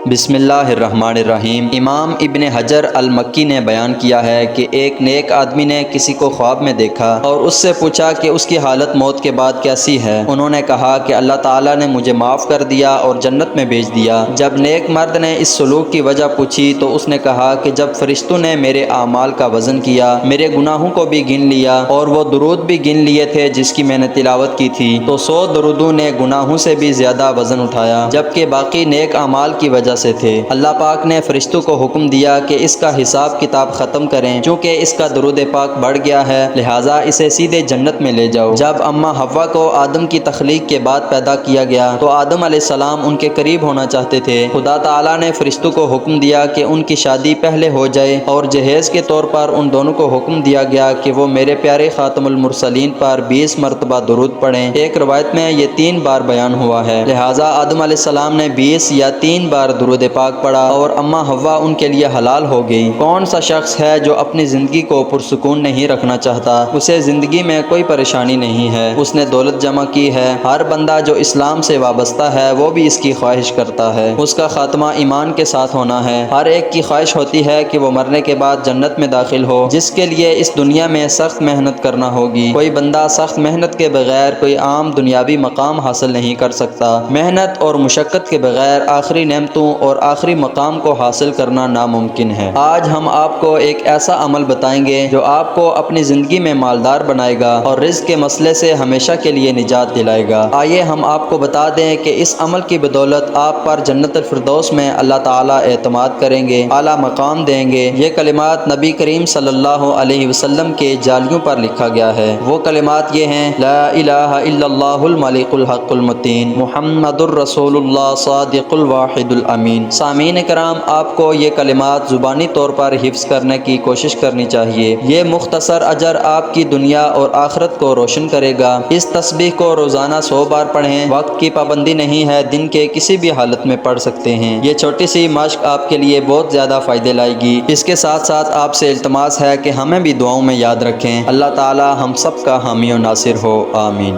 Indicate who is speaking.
Speaker 1: بسم اللہ الرحمن الرحیم۔ امام ابن حجر المکی نے بیان کیا ہے کہ ایک نیک آدمی نے کسی کو خواب میں دیکھا اور اس سے پوچھا کہ اس کی حالت موت کے بعد کیسی ہے۔ انہوں نے کہا کہ اللہ تعالیٰ نے مجھے معاف کر دیا اور جنت میں بھیج دیا۔ جب نیک مرد نے اس سلوک کی وجہ پوچھی تو اس نے کہا کہ جب فرشتوں نے میرے اعمال کا وزن کیا، میرے گناہوں کو بھی گن لیا اور وہ درود بھی گن لیے تھے جس کی میں نے تلاوت کی تھی، تو 100 درودوں نے گناہوں سے بھی زیادہ وزن اٹھایا، جبکہ باقی نیک اعمال کی وجہ سے تھے۔ اللہ پاک نے فرشتوں کو حکم دیا کہ اس کا حساب کتاب ختم کریں، چونکہ اس کا درود پاک بڑھ گیا ہے، لہٰذا اسے سیدھے جنت میں لے جاؤ۔ جب اماں حوا کو آدم کی تخلیق کے بعد پیدا کیا گیا تو آدم علیہ السلام ان کے قریب ہونا چاہتے تھے۔ خدا تعالیٰ نے فرشتوں کو حکم دیا کہ ان کی شادی پہلے ہو جائے، اور جہیز کے طور پر ان دونوں کو حکم دیا گیا کہ وہ میرے پیارے خاتم المرسلین پر 20 مرتبہ درود پڑھیں۔ ایک روایت میں یہ 3 بار بیان ہوا ہے، لہٰذا آدم علیہ السلام نے 20 یا 3 بار درود پاک پڑھا اور اماں حوا ان کے لیے حلال ہو گئی۔ کون سا شخص ہے جو اپنی زندگی کو پرسکون نہیں رکھنا چاہتا؟ اسے زندگی میں کوئی پریشانی نہیں ہے، اس نے دولت جمع کی ہے۔ ہر بندہ جو اسلام سے وابستہ ہے وہ بھی اس کی خواہش کرتا ہے، اس کا خاتمہ ایمان کے ساتھ ہونا ہے۔ ہر ایک کی خواہش ہوتی ہے کہ وہ مرنے کے بعد جنت میں داخل ہو، جس کے لیے اس دنیا میں سخت محنت کرنا ہوگی۔ کوئی بندہ سخت محنت کے بغیر کوئی عام دنیاوی مقام حاصل نہیں کر سکتا۔ محنت اور مشقت کے بغیر آخری نعمتوں اور آخری مقام کو حاصل کرنا ناممکن ہے۔ آج ہم آپ کو ایک ایسا عمل بتائیں گے جو آپ کو اپنی زندگی میں مالدار بنائے گا اور رزق کے مسئلے سے ہمیشہ کے لیے نجات دلائے گا۔ آئیے ہم آپ کو بتا دیں کہ اس عمل کی بدولت آپ پر جنت الفردوس میں اللہ تعالیٰ اعتماد کریں گے، اعلیٰ مقام دیں گے۔ یہ کلمات نبی کریم صلی اللہ علیہ وسلم کے جالیوں پر لکھا گیا ہے۔ وہ کلمات یہ ہیں: لا الہ الا اللہ الملک الحق المتین، محمد الرسول اللہ صادق الواحد الامین۔ سامعین کرام، آپ کو یہ کلمات زبانی طور پر حفظ کرنے کی کوشش کرنی چاہیے۔ یہ مختصر اجر آپ کی دنیا اور آخرت کو روشن کرے گا۔ اس تسبیح کو روزانہ 100 بار پڑھیں۔ وقت کی پابندی نہیں ہے، دن کے کسی بھی حالت میں پڑھ سکتے ہیں۔ یہ چھوٹی سی مشق آپ کے لیے بہت زیادہ فائدے لائے گی۔ اس کے ساتھ ساتھ آپ سے التماس ہے کہ ہمیں بھی دعاؤں میں یاد رکھیں۔ اللہ تعالی ہم سب کا حامی و ناصر ہو، آمین۔